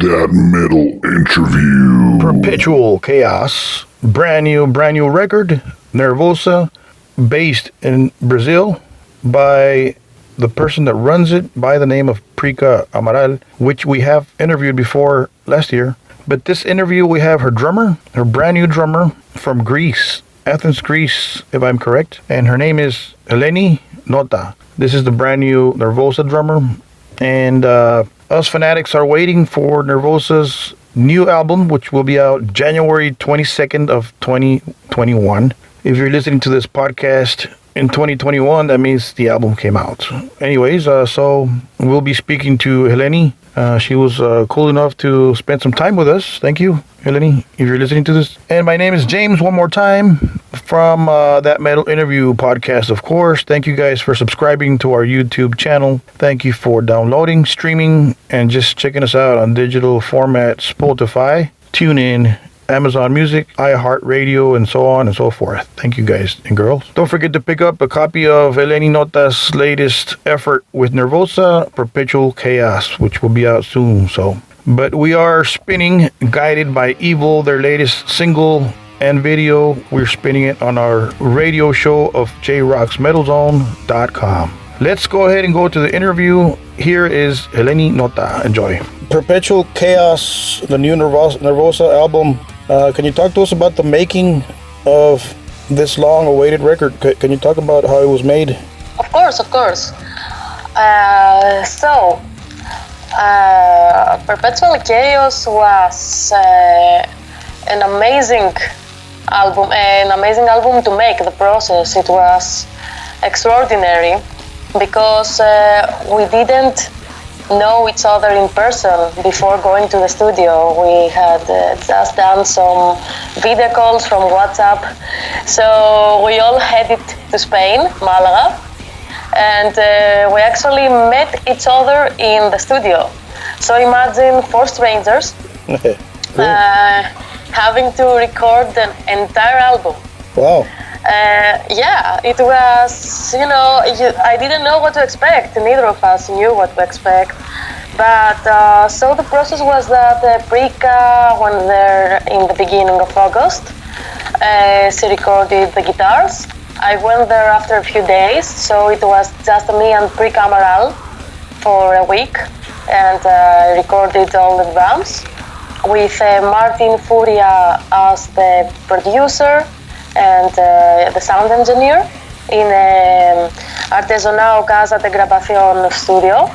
that metal interview. Perpetual Chaos, brand new record, Nervosa, based in Brazil by the person that runs it by the name of Prica Amaral, which we have interviewed before last year. But this interview we have her brand new drummer from Greece, Athens, Greece, if I'm correct, and her name is Eleni Nota. This is the brand new Nervosa drummer, and us fanatics are waiting for Nervosa's new album, which will be out January 22nd of 2021. If you're listening to this podcast in 2021, that means the album came out. Anyways, so we'll be speaking to Eleni. She was cool enough to spend some time with us. Thank you, Eleni, if you're listening to this. And my name is James, one more time, from That Metal Interview podcast, of course. Thank you guys for subscribing to our YouTube channel. Thank you for downloading, streaming, and just checking us out on digital format, Spotify, TuneIn, Amazon Music, iHeartRadio, and so on and so forth. Thank you guys and girls. Don't forget to pick up a copy of Eleni Nota's latest effort with Nervosa, Perpetual Chaos, which will be out soon. But we are spinning Guided by Evil, their latest single and video. We're spinning it on our radio show of jrocksmetalzone.com. Let's go ahead and go to the interview. Here is Eleni Nota. Enjoy. Perpetual Chaos, the new Nervosa album. Can you talk to us about the making of this long-awaited record? Can you talk about how it was made? Of course. Perpetual Chaos was an amazing album to make. The process, it was extraordinary because we didn't know each other in person before going to the studio. We had just done some video calls from WhatsApp. So we all headed to Spain, Malaga, and we actually met each other in the studio. So imagine 4 strangers having to record an entire album. Wow. It was, I didn't know what to expect. Neither of us knew what to expect. But so the process was that Prica went there in the beginning of August. She recorded the guitars. I went there after a few days, so it was just me and Prica Amaral for a week, and recorded all the drums with Martin Furia as the producer and the sound engineer in Artesanal Casa de Grabación studio.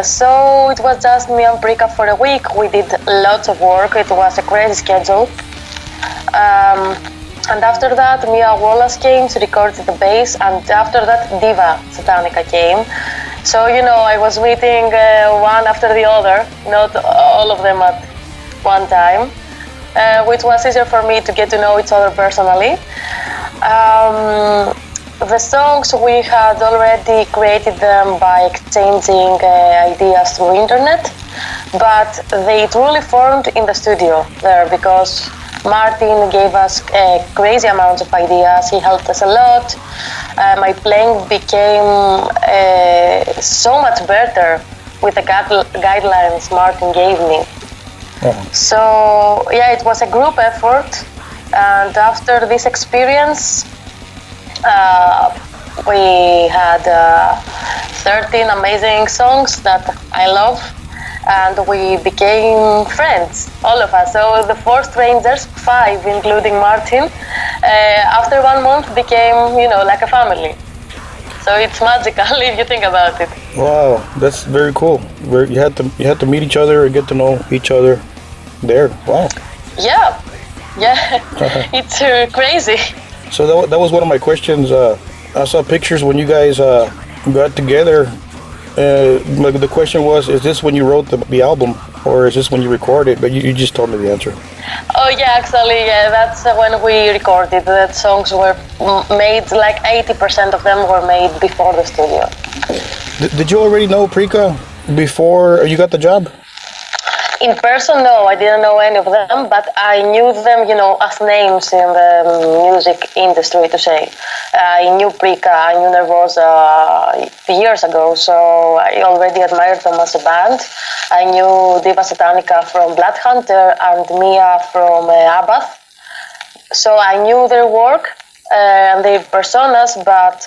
So it was just me and Prica for a week. We did lots of work. It was a crazy schedule. And after that, Mia Wallace came to record the bass, and after that, Diva Satanica came. So, I was meeting one after the other, not all of them at one time. Which was easier for me to get to know each other personally. The songs, we had already created them by exchanging ideas through internet, but they truly formed in the studio there because Martin gave us crazy amounts of ideas. He helped us a lot. My playing became so much better with the guidelines Martin gave me. So it was a group effort, and after this experience we had 13 amazing songs that I love, and we became friends, all of us. So the 4 strangers, 5 including Martin, after 1 month became, like a family. So it's magical if you think about it. Wow, that's very cool. You had to meet each other and get to know each other there. Wow. Yeah. It's crazy. So that was one of my questions. I saw pictures when you guys got together. The question was, is this when you wrote the album, or is this when you recorded? But you just told me the answer. Oh yeah, actually, that's when we recorded. The songs were made, like 80% of them were made before the studio. Did you already know Prica before you got the job? In person, no, I didn't know any of them, but I knew them, as names in the music industry, to say. I knew Prika, I knew Nervosa years ago, so I already admired them as a band. I knew Diva Satanica from Bloodhunter and Mia from Abbath. So I knew their work and their personas, but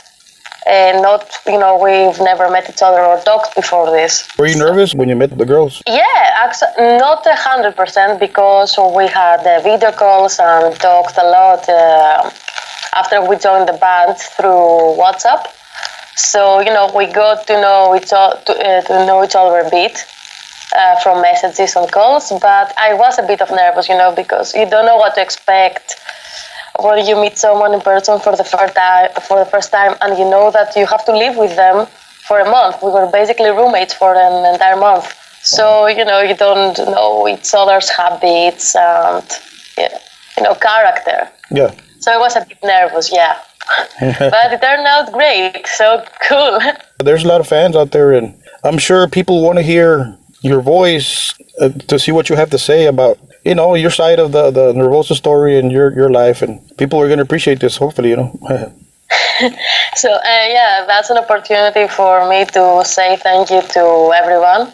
not, we've never met each other or talked before this. Were you nervous when you met the girls? Yeah, not 100% because we had video calls and talked a lot after we joined the band through WhatsApp. So, we got to know each other a bit from messages and calls, but I was a bit of nervous, because you don't know what to expect when you meet someone in person for the first time, and you know that you have to live with them for a month. We were basically roommates for an entire month. So, you don't know each other's habits and, character. Yeah. So I was a bit nervous, yeah. But it turned out great, so cool. There's a lot of fans out there, and I'm sure people want to hear your voice to see what you have to say about, your side of the Nervosa story and your life, and people are going to appreciate this, hopefully, So, that's an opportunity for me to say thank you to everyone,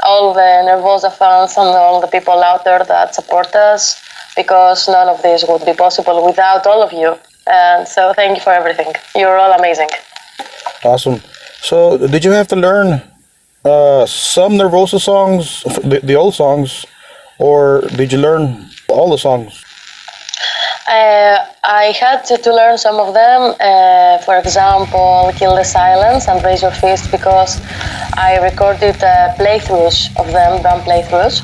all the Nervosa fans and all the people out there that support us, because none of this would be possible without all of you. And so thank you for everything. You're all amazing. Awesome. So did you have to learn some Nervosa songs, the old songs, or did you learn all the songs? I had to learn some of them. For example, Kill the Silence and Raise Your Fist, because I recorded playthroughs of them, drum playthroughs.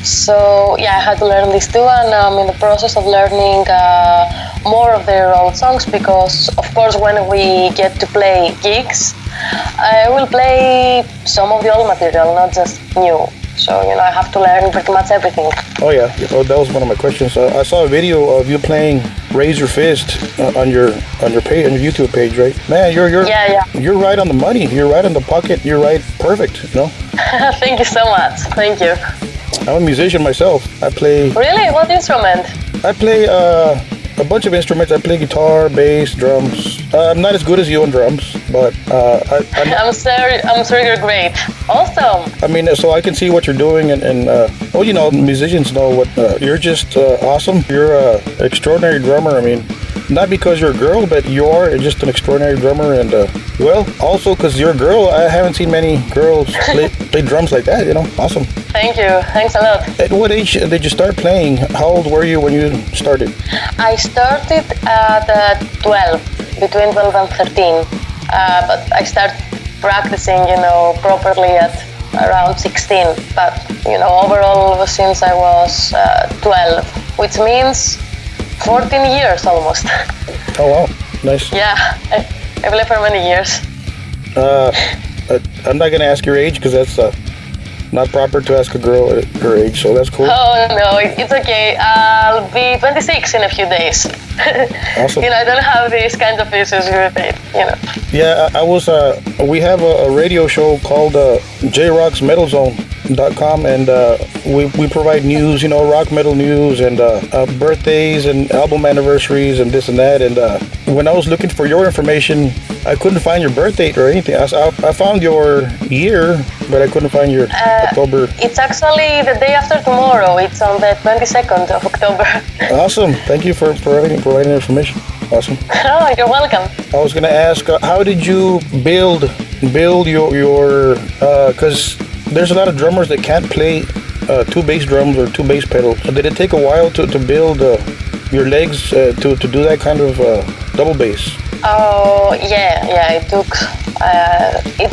So I had to learn these two, and I'm in the process of learning more of their old songs, because of course when we get to play gigs, I will play some of the old material, not just new. So, I have to learn pretty much everything. Oh yeah, that was one of my questions. I saw a video of you playing Raise Your Fist on your page, on your YouTube page, right? Man, you're right on the money. You're right on the pocket. You're right, perfect. Thank you so much. Thank you. I'm a musician myself. I play. Really? What instrument? I play a bunch of instruments. I play guitar, bass, drums. I'm not as good as you on drums, but I'm sure you're great. Awesome. I mean, so I can see what you're doing, and musicians know what you're just awesome. You're an extraordinary drummer. I mean, not because you're a girl, but you're just an extraordinary drummer, and also because you're a girl. I haven't seen many girls play drums like that. Awesome. Thank you. Thanks a lot. At what age did you start playing? How old were you when you started? I started at 12, between 12 and 13. But I started practicing, properly at around 16. But, overall, since I was 12, which means 14 years almost. Oh, wow. Nice. Yeah, I played for many years. I'm not going to ask your age because that's not proper to ask a girl her age, so that's cool. Oh, no, it's okay. I'll be 26 in a few days. Awesome. I don't have these kinds of issues with it, Yeah, I was, we have a radio show called jrocksmetalzone.com, and we provide news, rock metal news, and birthdays and album anniversaries and this and that, and when I was looking for your information, I couldn't find your birth date or anything. I found your year, but I couldn't find your October. It's actually the day after tomorrow. It's on the 22nd of October. Awesome. Thank you for providing information. Awesome. Oh, you're welcome. I was going to ask, how did you build your because there's a lot of drummers that can't play two bass drums or two bass pedals. Did it take a while to build your legs to do that kind of double bass? Oh, yeah, it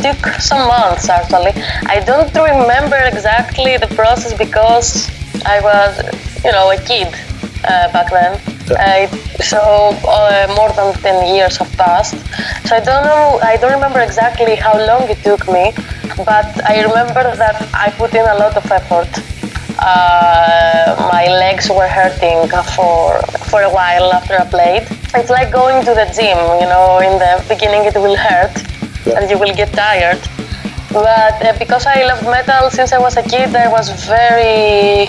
took some months, actually. I don't remember exactly the process because I was, a kid back then. So more than 10 years have passed. So I don't remember exactly how long it took me, but I remember that I put in a lot of effort. My legs were hurting for a while after I played. It's like going to the gym, in the beginning it will hurt and you will get tired. But because I loved metal since I was a kid, I was very,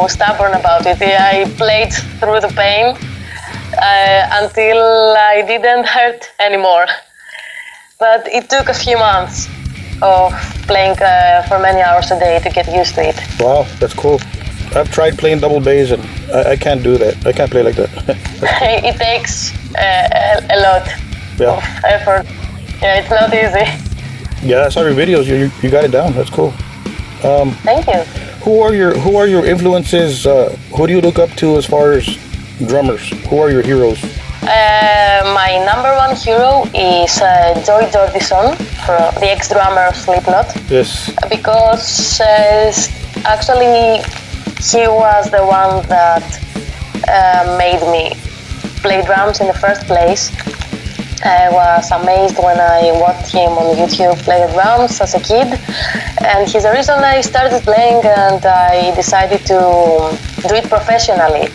stubborn about it. I played through the pain until I didn't hurt anymore. But it took a few months of playing for many hours a day to get used to it. Wow, that's cool. I've tried playing double bass and I can't do that. I can't play like that. It takes a lot of effort. Yeah, it's not easy. Yeah, I saw your videos. You got it down. That's cool. Thank you. Who are your influences? Who do you look up to as far as drummers? Who are your heroes? My number one hero is Joy Jordison, the ex-drummer of Slipknot. Yes. Because actually he was the one that made me play drums in the first place. I was amazed when I watched him on YouTube play the drums as a kid, and he's the reason I started playing and I decided to do it professionally.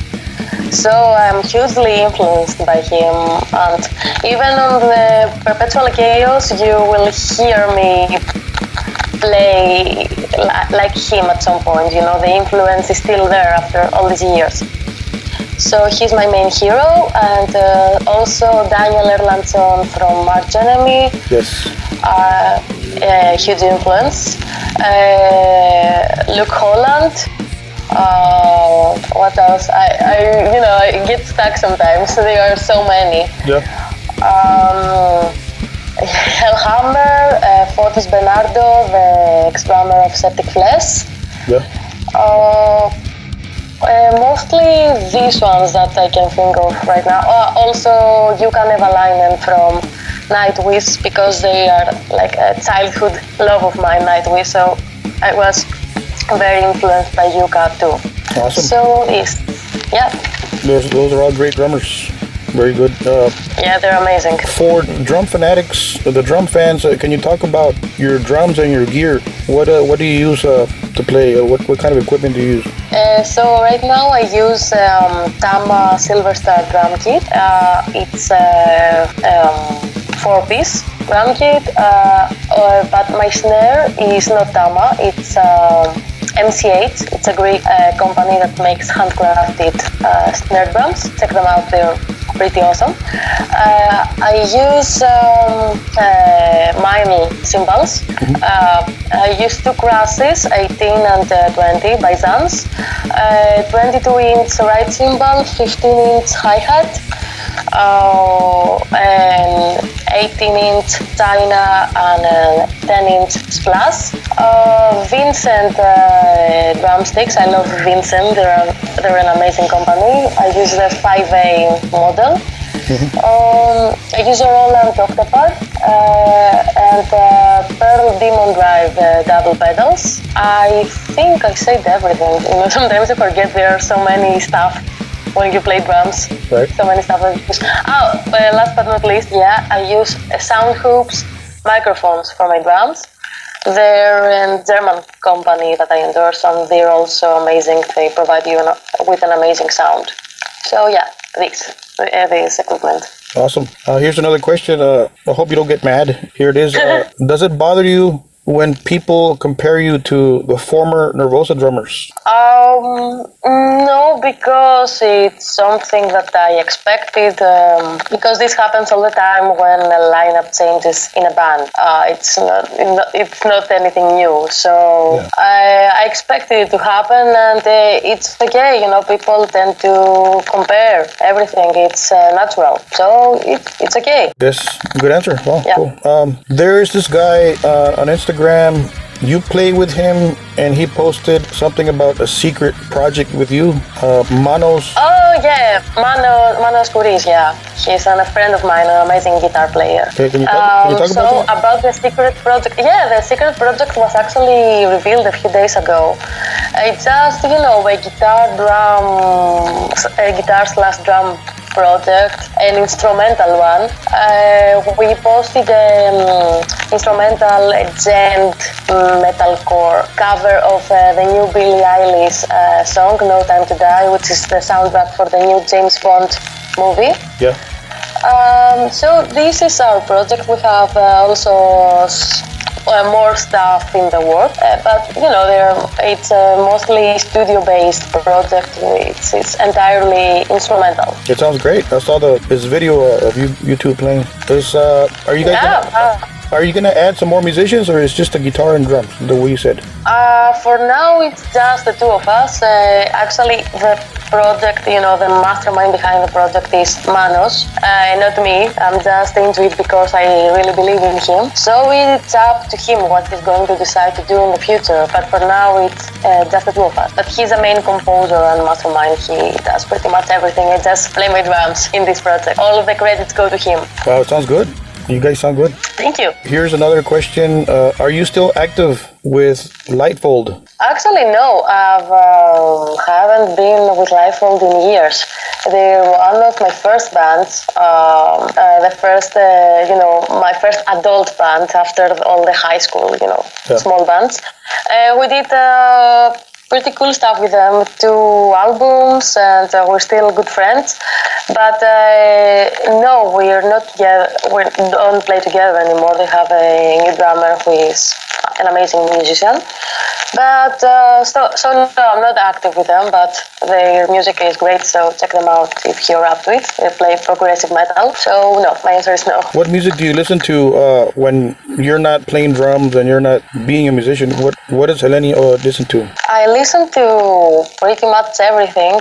So I'm hugely influenced by him, and even on the Perpetual Chaos you will hear me play like him at some point. The influence is still there after all these years. So he's my main hero, and also Daniel Erlandsson from Arch Enemy. Yes. Huge influence. Luke Holland. What else? I get stuck sometimes. There are so many. Yeah. Hellhammer, Fotis Bernardo, the ex-drummer of Septic Flesh. Yeah. Mostly these ones that I can think of right now. Also, Jukka Nevalainen from Nightwish, because they are like a childhood love of mine, Nightwish. So I was very influenced by Jukka too. Awesome. So those are all great drummers. Very good. Yeah, they're amazing. For drum fanatics, the drum fans, can you talk about your drums and your gear? What do you use to play? What kind of equipment do you use? So right now I use Tama Silverstar drum kit. It's a 4-piece drum kit, but my snare is not Tama. It's MC8. It's a great company that makes handcrafted snare drums. Check them out, they're pretty awesome. I use Meinl cymbals. I use two crosses, 18 and 20 by Zans. 22-inch right cymbal, 15-inch hi-hat, and 18-inch China and 10-inch splash. Vincent drumsticks. I love Vincent. They're an amazing company. I use the 5A model. I use a Roland Octopad and Pearl Demon Drive double pedals. I think I said everything. Sometimes I forget there are so many stuff when you play drums. Right. So many stuff. Last but not least, I use sound hoops, microphones for my drums. They're a German company that I endorse, and they're also amazing. They provide you with an amazing sound. So this equipment. Awesome. Here's another question. I hope you don't get mad. Here it is. Does it bother you when people compare you to the former Nervosa drummers? No, because it's something that I expected. Because this happens all the time when a lineup changes in a band. It's not anything new. So I expected it to happen, and it's okay. People tend to compare everything. It's natural, so it's okay. Yes, good answer. Well, cool. There's this guy on Instagram. You play with him, and he posted something about a secret project with you, Manos. Oh yeah, Manos Kuris. Yeah, he's a friend of mine, an amazing guitar player. Okay, can you talk about the secret project? Yeah, the secret project was actually revealed a few days ago. It's just a guitar/drum project, an instrumental one. We posted an instrumental gent metalcore cover of the new Billie Eilish song "No Time to Die," which is the soundtrack for the new James Bond movie. Yeah. So this is our project. We have also more stuff in the work. But it's a mostly studio-based project. It's entirely instrumental. It sounds great. I saw this video of you two playing. Are you guys? Are you gonna add some more musicians, or is just a guitar and drums? The way you said. For now, it's just the two of us. Actually, the project, the mastermind behind the project is Manos, not me. I'm just into it because I really believe in him. So it's up to him what he's going to decide to do in the future. But for now, it's just the two of us. But he's a main composer and mastermind. He does pretty much everything. I just play my drums in this project. All of the credits go to him. Wow, it sounds good. You guys sound good. Thank you. Here's another question. Are you still active with Lightfold? Actually, no. I haven't been with Lightfold in years. They're one of my first bands. The first, my first adult band after all the high school, small bands. We did pretty cool stuff with them, 2 albums, and we're still good friends. But no, we're not together. We don't play together anymore. They have a new drummer who is an amazing musician. But so no, I'm not active with them, but their music is great, so check them out if you're up to it. They play progressive metal, so no, my answer is no. What music do you listen to when you're not playing drums and you're not being a musician? What does Eleni listen to? I listen to pretty much everything,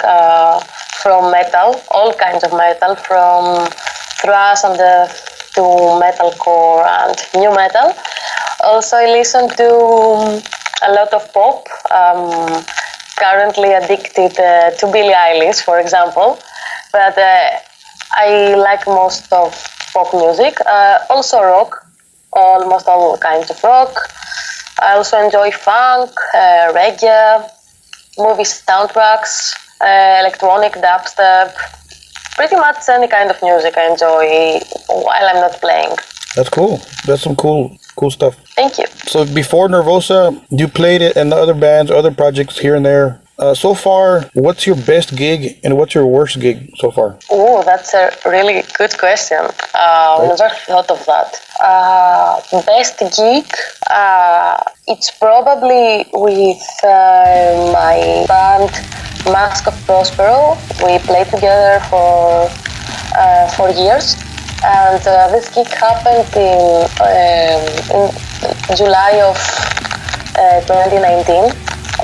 from metal, all kinds of metal, from thrash and to metalcore and new metal. Also, I listen to a lot of pop. Currently addicted to Billie Eilish, for example, but I like most of pop music. Also rock, almost all kinds of rock. I also enjoy funk, reggae, movie soundtracks, electronic dubstep. Pretty much any kind of music I enjoy while I'm not playing. That's cool. That's some cool stuff. Thank you. So before Nervosa, you played it in other bands, other projects here and there. So far, what's your best gig and what's your worst gig so far? Oh, that's a really good question. Never thought of that. Best gig? It's probably with my band Mask of Prospero. We played together for 4 years. And this gig happened in July of 2019.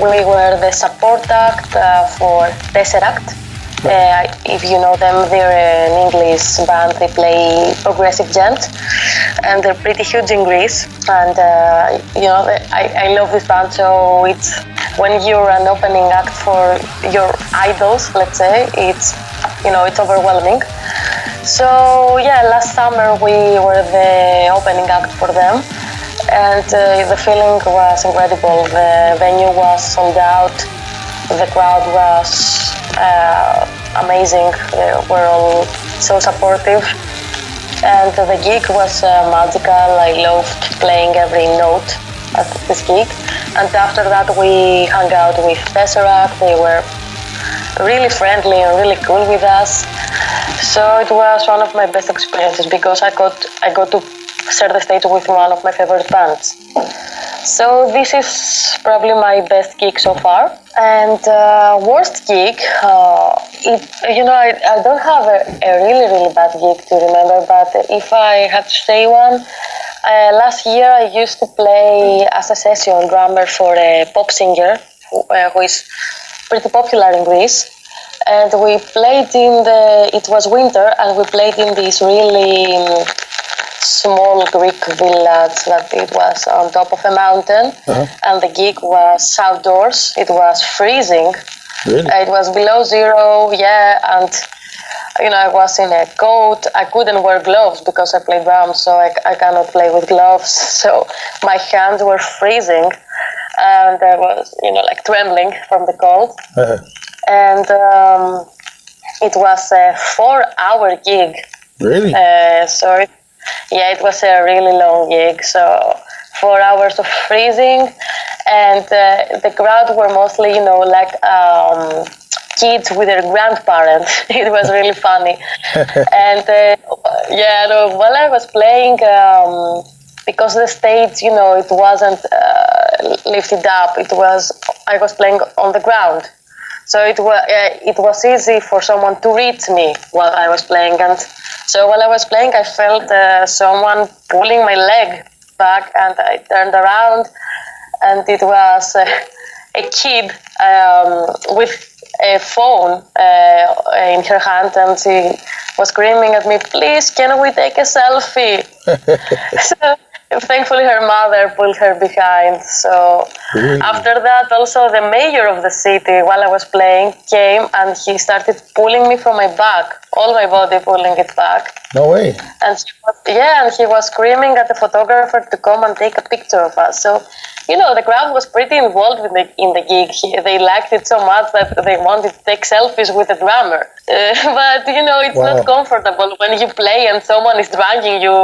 We were the support act for Tesseract. If you know them, they're an English band. They play progressive gent, and they're pretty huge in Greece. And I love this band. So it's when you're an opening act for your idols, let's say, it's overwhelming. So yeah, last summer we were the opening act for them, and the feeling was incredible. The venue was sold out, the crowd was amazing, they were all so supportive, and the gig was magical. I loved playing every note at this gig, and after that we hung out with Tesseract. They were really friendly and really cool with us. So it was one of my best experiences because I got to share the stage with one of my favorite bands. So this is probably my best gig so far. And worst gig, I don't have a really bad gig to remember, but if I had to say one, last year I used to play as a session drummer for a pop singer who is pretty popular in Greece. And we played it was winter, and we played in this really small Greek village that it was on top of a mountain. And the gig was outdoors. It was freezing. Really? It was below zero, yeah, and I was in a coat. I couldn't wear gloves because I play drums, so I cannot play with gloves. So my hands were freezing, and I was, trembling from the cold. And it was a 4-hour gig. Really? It was a really long gig. So 4 hours of freezing, and the crowd were mostly, kids with their grandparents. It was really funny. And while I was playing, because the stage, it wasn't lifted up. I was playing on the ground, so it was easy for someone to reach me while I was playing. And so while I was playing, I felt someone pulling my leg back, and I turned around, and it was a kid with a phone in her hand, and she was screaming at me, "Please, can we take a selfie?" So thankfully her mother pulled her behind. So after that, also the mayor of the city, while I was playing, came and he started pulling me from my back, all my body pulling it back. No way. And he was screaming at the photographer to come and take a picture of us. So, the crowd was pretty involved in the gig. They liked it so much that they wanted to take selfies with the drummer. But, it's not comfortable when you play and someone is dragging you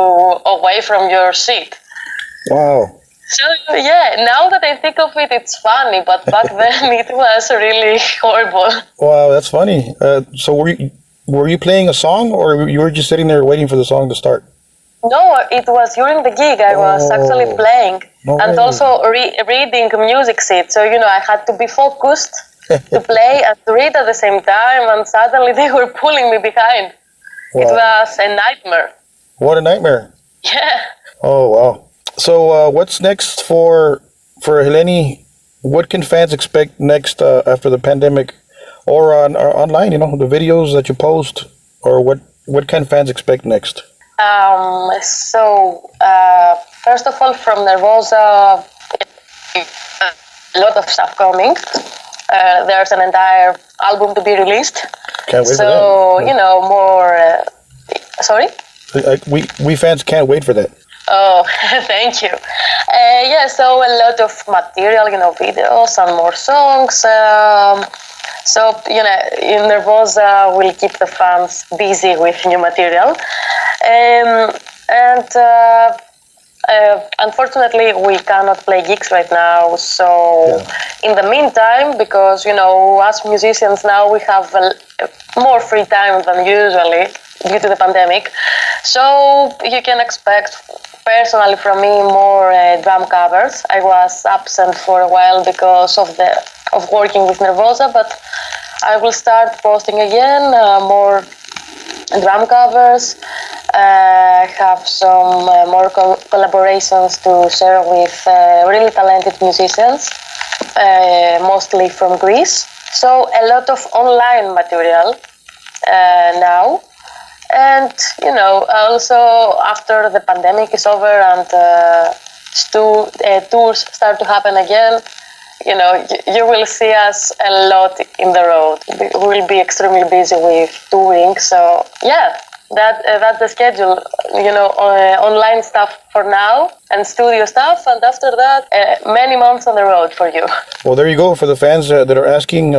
away from your seat. Wow. So, now that I think of it, it's funny. But back then, it was really horrible. Wow, that's funny. So were you playing a song, or you were just sitting there waiting for the song to start? No, it was during the gig. I was actually playing and also reading music sheets. So, I had to be focused to play and to read at the same time, and suddenly they were pulling me behind. Wow. It was a nightmare. What a nightmare. Yeah. Oh, wow. So what's next for Eleni? What can fans expect next after the pandemic, or online, the videos that you post, or what can fans expect next? First of all, from Nervosa, a lot of stuff coming. There's an entire album to be released. Can't wait for that. More... sorry? We fans can't wait for that. Oh, thank you. So a lot of material, videos and more songs. In Nervosa, we'll keep the fans busy with new material. Unfortunately, we cannot play gigs right now. So in the meantime, because, us musicians now, we have more free time than usually due to the pandemic. So you can expect personally from me more drum covers. I was absent for a while because of working with Nervosa, but I will start posting again more drum covers. I have some more collaborations to share with really talented musicians, mostly from Greece. So a lot of online material now. And, also after the pandemic is over and tours start to happen again, you will see us a lot in the road. We will be extremely busy with touring. So, that's the schedule, online stuff for now and studio stuff. And after that, many months on the road for you. Well, there you go. For the fans that are asking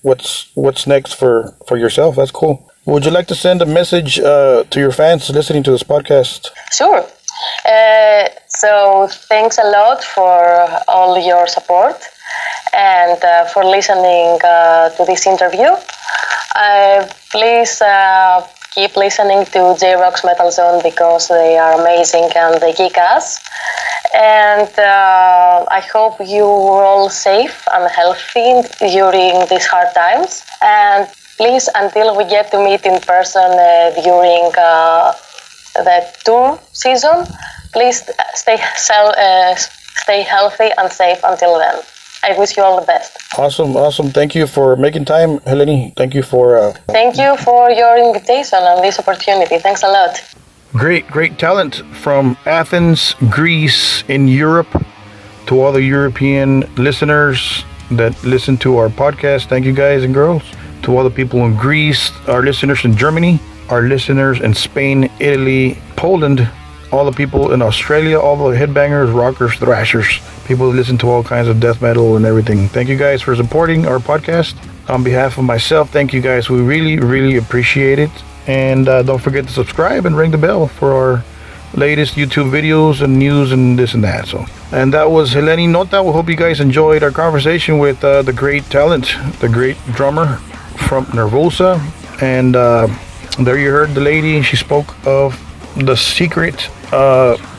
what's next for yourself, that's cool. Would you like to send a message to your fans listening to this podcast? Sure. So thanks a lot for all your support and for listening to this interview. Please keep listening to J-Rock's Metal Zone because they are amazing and they kick ass. And I hope you are all safe and healthy during these hard times. And please, until we get to meet in person during the tour season, please stay healthy and safe until then. I wish you all the best. Awesome. Thank you for making time, Eleni. Thank you for... Thank you for your invitation and this opportunity. Thanks a lot. Great talent from Athens, Greece, in Europe. To all the European listeners that listen to our podcast, thank you guys and girls. To all the people in Greece, our listeners in Germany, our listeners in Spain, Italy, Poland, all the people in Australia, all the headbangers, rockers, thrashers, people that listen to all kinds of death metal and everything. Thank you guys for supporting our podcast. On behalf of myself, thank you guys. We really appreciate it. And don't forget to subscribe and ring the bell for our latest YouTube videos and news and this and that. And that was Eleni Nota. We hope you guys enjoyed our conversation with the great talent, the great drummer from Nervosa. And there you heard the lady. She spoke of the secret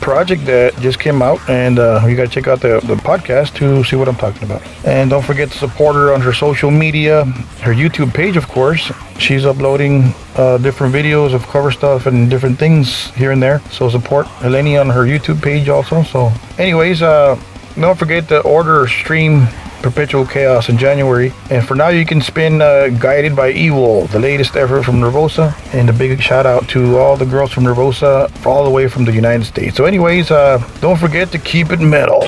project that just came out, and you got to check out the podcast to see what I'm talking about. And don't forget to support her on her social media, her YouTube page, of course. She's uploading different videos of cover stuff and different things here and there. So support Eleni on her YouTube page also. So anyways, don't forget to order or stream Perpetual Chaos in January. And for now, you can spin Guided by Evil, the latest ever from Nervosa. And a big shout out to all the girls from Nervosa, all the way from the United States. So anyways, don't forget to keep it metal.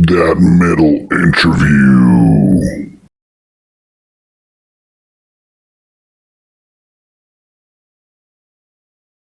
That metal interview.